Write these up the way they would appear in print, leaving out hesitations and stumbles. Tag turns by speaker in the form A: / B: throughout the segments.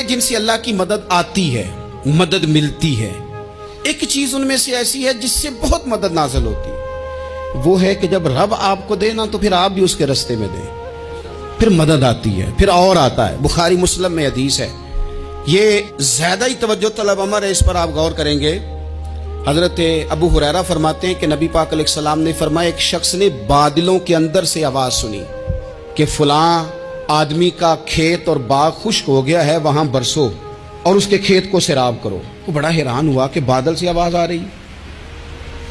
A: جن سے اللہ کی مدد آتی ہے، مدد ملتی ہے، ایک چیز ان میں سے ایسی ہے جس سے بہت مدد نازل ہوتی ہے، وہ ہے کہ جب رب آپ کو دے نا تو پھر آپ بھی اس کے رستے میں دیں، پھر مدد آتی ہے، پھر اور آتا ہے۔ بخاری مسلم میں حدیث ہے، یہ زیادہ ہی توجہ طلب امر ہے، اس پر آپ غور کریں گے۔ حضرت ابو ہریرہ فرماتے ہیں کہ نبی پاک علیہ السلام نے فرمایا ایک شخص نے بادلوں کے اندر سے آواز سنی کہ فلاں آدمی کا کھیت اور باغ خشک ہو گیا ہے، وہاں برسو اور اس کے کھیت کو سیراب کرو۔ وہ بڑا حیران ہوا کہ بادل سے آواز آ رہی،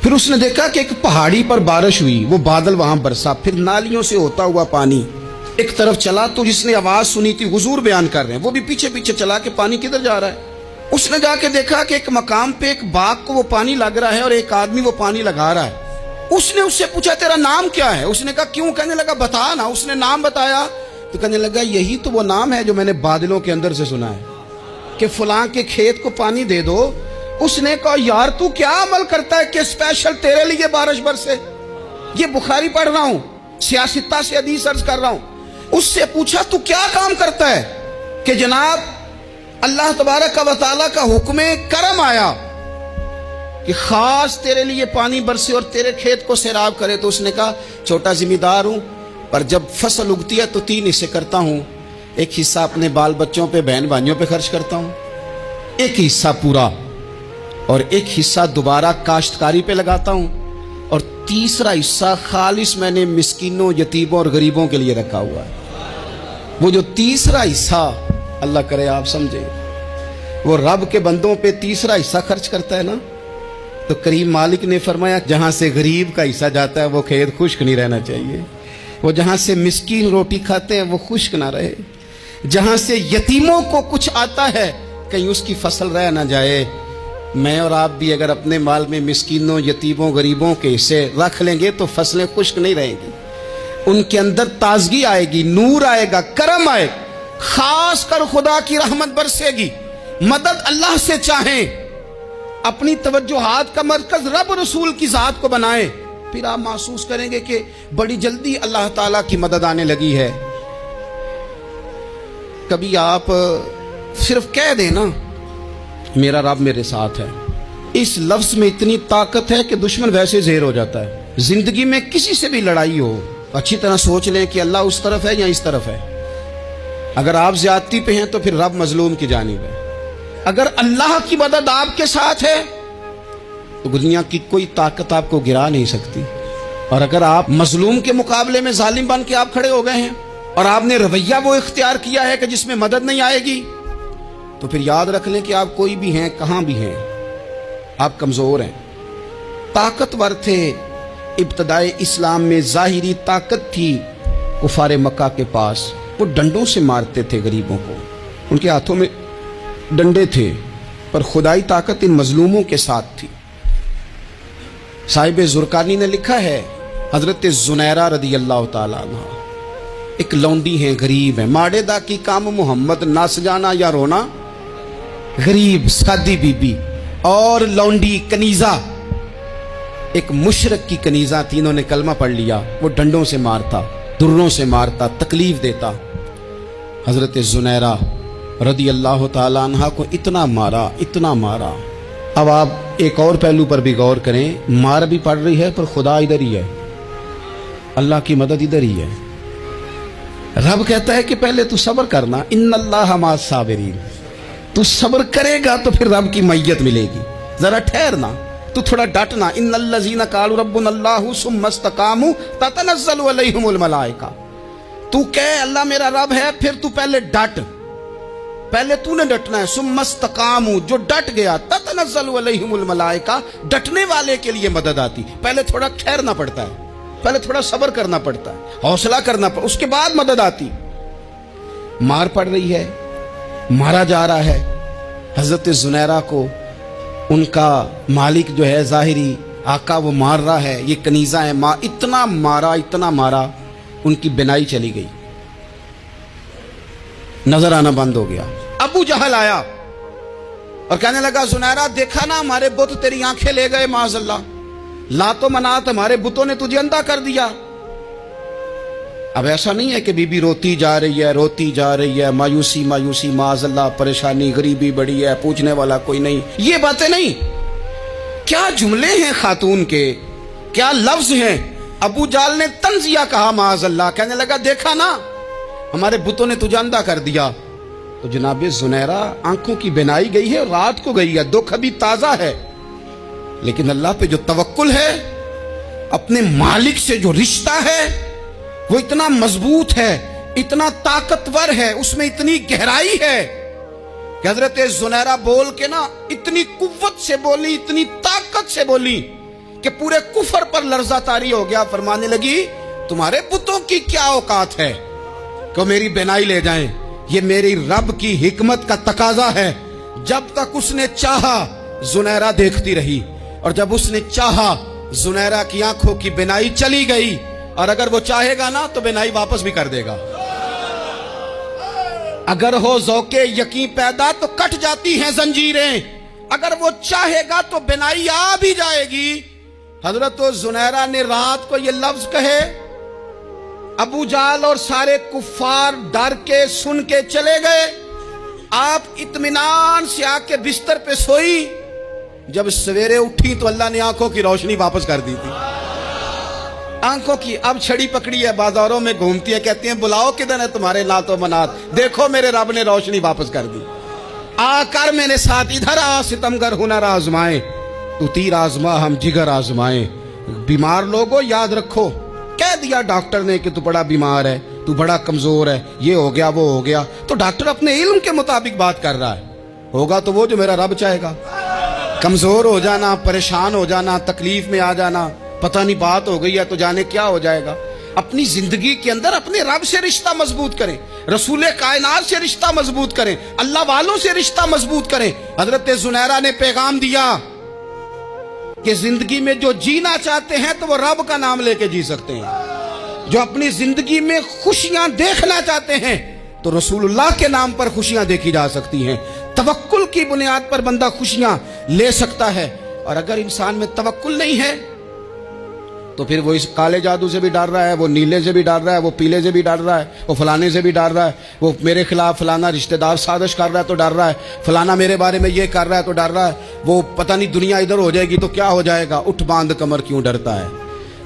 A: پھر اس نے دیکھا کہ ایک پہاڑی پر بارش ہوئی، وہ بادل وہاں برسا، پھر نالیوں سے ہوتا ہوا پانی ایک طرف چلا، تو جس نے آواز سنی تھی حضور بیان کر رہے ہیں، وہ بھی پیچھے پیچھے چلا کہ پانی کدھر جا رہا ہے۔ اس نے جا کے دیکھا کہ ایک مقام پہ ایک باغ کو وہ پانی لگ رہا ہے اور ایک آدمی وہ پانی لگا رہا ہے۔ اس نے اس سے پوچھا تیرا نام کیا ہے؟ اس نے کہا کیوں؟ کہنے لگا بتا نا۔ اس نے نام بتایا تو کہنے لگا یہی تو وہ نام ہے جو میں نے بادلوں کے اندر سے سنا ہے کہ فلاں کے کھیت کو پانی دے دو۔ اس نے کہا یار تو کیا عمل کرتا ہے کہ اسپیشل تیرے لیے بارش برسے؟ یہ بخاری پڑھ رہا ہوں، سیاستہ سے حدیث عرض کر رہا ہوں۔ اس سے پوچھا تو کیا کام کرتا ہے کہ جناب اللہ تبارک و تعالیٰ کا حکم کرم آیا کہ خاص تیرے لیے پانی برسے اور تیرے کھیت کو سیراب کرے؟ تو اس نے کہا چھوٹا ذمہ دار ہوں، پر جب فصل اگتی ہے تو 3 حصے کرتا ہوں، ایک حصہ اپنے بال بچوں پہ، بہن بھائیوں پہ خرچ کرتا ہوں، ایک حصہ پورا، اور ایک حصہ دوبارہ کاشتکاری پہ لگاتا ہوں، اور تیسرا حصہ خالص میں نے مسکینوں، یتیموں اور غریبوں کے لیے رکھا ہوا ہے۔ وہ جو تیسرا حصہ، اللہ کرے آپ سمجھے، وہ رب کے بندوں پہ تیسرا حصہ خرچ کرتا ہے نا، تو کریم مالک نے فرمایا جہاں سے غریب کا حصہ جاتا ہے وہ کھیت خشک نہیں رہنا چاہیے، وہ جہاں سے مسکین روٹی کھاتے ہیں وہ خشک نہ رہے، جہاں سے یتیموں کو کچھ آتا ہے کہیں اس کی فصل رہ نہ جائے۔ میں اور آپ بھی اگر اپنے مال میں مسکینوں، یتیموں، غریبوں کے حصے رکھ لیں گے تو فصلیں خشک نہیں رہیں گی، ان کے اندر تازگی آئے گی، نور آئے گا، کرم آئے گا، خاص کر خدا کی رحمت برسے گی۔ مدد اللہ سے چاہیں، اپنی توجہات کا مرکز رب رسول کی ذات کو بنائیں، پھر آپ محسوس کریں گے کہ بڑی جلدی اللہ تعالیٰ کی مدد آنے لگی ہے۔ کبھی آپ صرف کہہ دیں نا میرا رب میرے ساتھ ہے، اس لفظ میں اتنی طاقت ہے کہ دشمن ویسے زہر ہو جاتا ہے۔ زندگی میں کسی سے بھی لڑائی ہو، اچھی طرح سوچ لیں کہ اللہ اس طرف ہے یا اس طرف ہے۔ اگر آپ زیادتی پہ ہیں تو پھر رب مظلوم کی جانب ہے۔ اگر اللہ کی مدد آپ کے ساتھ ہے تو دنیا کی کوئی طاقت آپ کو گرا نہیں سکتی، اور اگر آپ مظلوم کے مقابلے میں ظالم بن کے آپ کھڑے ہو گئے ہیں اور آپ نے رویہ وہ اختیار کیا ہے کہ جس میں مدد نہیں آئے گی، تو پھر یاد رکھ لیں کہ آپ کوئی بھی ہیں، کہاں بھی ہیں، آپ کمزور ہیں۔ طاقتور تھے ابتدائے اسلام میں، ظاہری طاقت تھی کفار مکہ کے پاس، وہ ڈنڈوں سے مارتے تھے غریبوں کو، ان کے ہاتھوں میں ڈنڈے تھے، پر خدائی طاقت ان مظلوموں کے ساتھ تھی۔ صاحب زرقانی نے لکھا ہے، حضرت زنیرہ رضی اللہ تعالیٰ عنہ ایک لونڈی ہیں، غریب ہیں، ماڑے دا کی کام محمد نس جانا یا رونا، غریب سادی بی بی اور لونڈی کنیزہ، ایک مشرک کی کنیزہ تھی، انہوں نے کلمہ پڑھ لیا، وہ ڈنڈوں سے مارتا، دروں سے مارتا، تکلیف دیتا۔ حضرت زنیرہ رضی اللہ تعالیٰ عنہ کو اتنا مارا، اتنا مارا۔ اب آپ ایک اور پہلو پر بھی غور کریں، مار بھی پڑ رہی ہے پر خدا ادھر ہی ہے، اللہ کی مدد ادھر ہی ہے۔ رب کہتا ہے کہ پہلے تو صبر کرنا، ان اللہ مع الصابرین، تو صبر کرے گا تو پھر رب کی معیت ملے گی، ذرا ٹھہرنا، تو تھوڑا ڈٹنا۔ ان الذین قالوا ربنا اللہ ثم استقاموا تتنزل علیہم الملائکہ، تو کہے اللہ میرا رب ہے، پھر تو پہلے ڈٹ، پہلے تو نے ڈٹنا ہے۔ ثم استقاموا، جو ڈٹ گیا، تتنزل علیہم الملائکہ، ڈٹنے والے کے لیے مدد آتی، پہلے تھوڑا ٹھہرنا پڑتا ہے، پہلے تھوڑا صبر کرنا پڑتا ہے، حوصلہ کرنا پڑتا، اس کے بعد مدد آتی۔ مار پڑ رہی ہے، مارا جا رہا ہے حضرت زنیرہ کو، ان کا مالک جو ہے ظاہری آقا وہ مار رہا ہے، یہ کنیزہ ہے، اتنا مارا، اتنا مارا، ان کی بینائی چلی گئی، نظر آنا بند ہو گیا۔ ابو جہل آیا اور کہنے لگا زنیرہ دیکھا نا ہمارے بت تیری آنکھیں لے گئے، معاذ اللہ، لات و منات ہمارے بتوں نے تجھے اندھا کر دیا۔ اب ایسا نہیں ہے کہ بیوی روتی جا رہی ہے مایوسی مایوسی معاذ اللہ پریشانی غریبی بڑی ہے پوچھنے والا کوئی نہیں، یہ باتیں نہیں. کیا جملے ہیں خاتون کے، کیا لفظ ہیں. ابو جال نے تنزیہ کہا معاذ اللہ، کہنے لگا دیکھا نا ہمارے بتوں نے تجھے اندھا کر دیا. تو جناب زنیرہ آنکھوں کی بینائی گئی ہے، رات کو گئی ہے، دکھ ابھی تازہ ہے، لیکن اللہ پہ جو توکل ہے، اپنے مالک سے جو رشتہ ہے وہ اتنا مضبوط ہے، اتنا طاقتور ہے، اس میں اتنی گہرائی ہے کہ حضرت زنیرہ بول کے نا اتنی قوت سے بولی، اتنی طاقت سے بولی کہ پورے کفر پر لرزہ طاری ہو گیا. فرمانے لگی تمہارے بتوں کی کیا اوقات ہے کہ میری بینائی لے جائیں، یہ میری رب کی حکمت کا تقاضا ہے. جب تک اس نے چاہا زنیرہ دیکھتی رہی، اور جب اس نے چاہا زنیرہ کی آنکھوں کی بینائی چلی گئی، اور اگر وہ چاہے گا نا تو بینائی واپس بھی کر دے گا. اگر ہو ذوق یقین پیدا تو کٹ جاتی ہیں زنجیریں، اگر وہ چاہے گا تو بینائی آ بھی جائے گی. حضرت زنیرہ نے رات کو یہ لفظ کہے، ابو جال اور سارے کفار ڈر کے سن کے چلے گئے. آپ اطمینان سے آ کے بستر پہ سوئی. جب سویرے اٹھی تو اللہ نے آنکھوں کی روشنی واپس کر دی تھی. آنکھوں کی اب چھڑی پکڑی ہے، بازاروں میں گھومتی ہے، کہتی ہیں بلاؤ کدھر ہے تمہارے نات و منات، دیکھو میرے رب نے روشنی واپس کر دی. آ کر میرے ساتھ ادھر آ ستمگر ہنر آزمائیں، تو تیر آزما ہم جگر آزمائیں. بیمار لوگوں یاد رکھو، کہہ دیا ڈاکٹر نے کہ تو بڑا بیمار ہے، تو بڑا کمزور ہے، یہ ہو گیا وہ ہو گیا، تو ڈاکٹر اپنے علم کے مطابق بات کر رہا ہے. ہوگا تو وہ جو میرا رب چاہے گا. کمزور ہو جانا، پریشان ہو جانا، تکلیف میں آ جانا، پتہ نہیں بات ہو گئی ہے تو جانے کیا ہو جائے گا. اپنی زندگی کے اندر اپنے رب سے رشتہ مضبوط کریں، رسول کائنات سے رشتہ مضبوط کریں، اللہ والوں سے رشتہ مضبوط کریں. حضرت زنیرہ نے پیغام دیا کہ زندگی میں جو جینا چاہتے ہیں تو وہ رب کا نام لے کے جی سکتے ہیں. جو اپنی زندگی میں خوشیاں دیکھنا چاہتے ہیں تو رسول اللہ کے نام پر خوشیاں دیکھی جا سکتی ہیں. توکل کی بنیاد پر بندہ خوشیاں لے سکتا ہے. اور اگر انسان میں توکل نہیں ہے تو پھر وہ اس کالے جادو سے بھی ڈر رہا ہے، وہ نیلے سے بھی ڈر رہا ہے، وہ پیلے سے بھی ڈر رہا ہے، وہ فلانے سے بھی ڈر رہا ہے، وہ میرے خلاف فلانا رشتہ دار سازش کر رہا ہے تو ڈر رہا ہے، فلانا میرے بارے میں یہ کر رہا ہے تو ڈر رہا ہے، وہ پتہ نہیں دنیا ادھر ہو جائے گی تو کیا ہو جائے گا. اٹھ باندھ کمر کیوں ڈرتا ہے،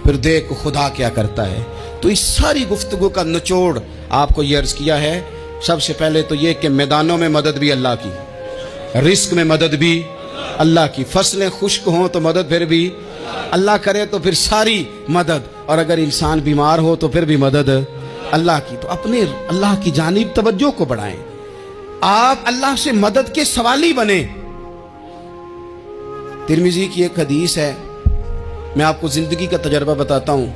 A: پھر دیکھ خدا کیا کرتا ہے. تو اس ساری گفتگو کا نچوڑ آپ کو یہ عرض کیا ہے. سب سے پہلے تو یہ کہ میدانوں میں مدد بھی اللہ کی، رزق میں مدد بھی اللہ کی، فصلیں خشک ہوں تو مدد پھر بھی اللہ کرے تو پھر ساری مدد، اور اگر انسان بیمار ہو تو پھر بھی مدد اللہ کی. تو اپنے اللہ کی جانب توجہ کو بڑھائیں، آپ اللہ سے مدد کے سوالی بنیں. ترمذی کی ایک حدیث ہے، میں آپ کو زندگی کا تجربہ بتاتا ہوں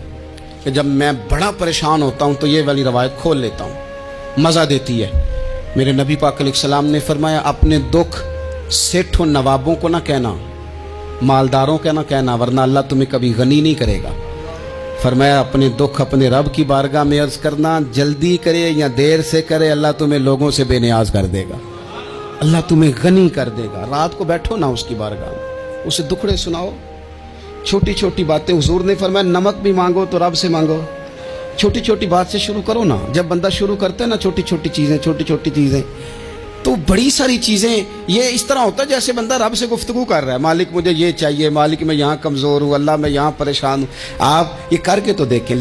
A: کہ جب میں بڑا پریشان ہوتا ہوں تو یہ والی روایت کھول لیتا ہوں، مزہ دیتی ہے. میرے نبی پاک علیہ السلام نے فرمایا اپنے دکھ سیٹھوں نوابوں کو نہ کہنا، مالداروں کا نہ کہنا، ورنہ اللہ تمہیں کبھی غنی نہیں کرے گا. فرمایا اپنے دکھ اپنے رب کی بارگاہ میں عرض کرنا، جلدی کرے یا دیر سے کرے اللہ تمہیں لوگوں سے بے نیاز کر دے گا، اللہ تمہیں غنی کر دے گا. رات کو بیٹھو نا اس کی بارگاہ میں، اسے دکھڑے سناؤ، چھوٹی چھوٹی باتیں. حضور نے فرمایا نمک بھی مانگو تو رب سے مانگو. چھوٹی چھوٹی بات سے شروع کرو نا. جب بندہ شروع کرتا ہے نا چھوٹی چھوٹی چیزیں تو بڑی ساری چیزیں یہ اس طرح ہوتا ہے جیسے بندہ رب سے گفتگو کر رہا ہے، مالک مجھے یہ چاہیے، مالک میں یہاں کمزور ہوں، اللہ میں یہاں پریشان ہوں. آپ یہ کر کے تو دیکھیں.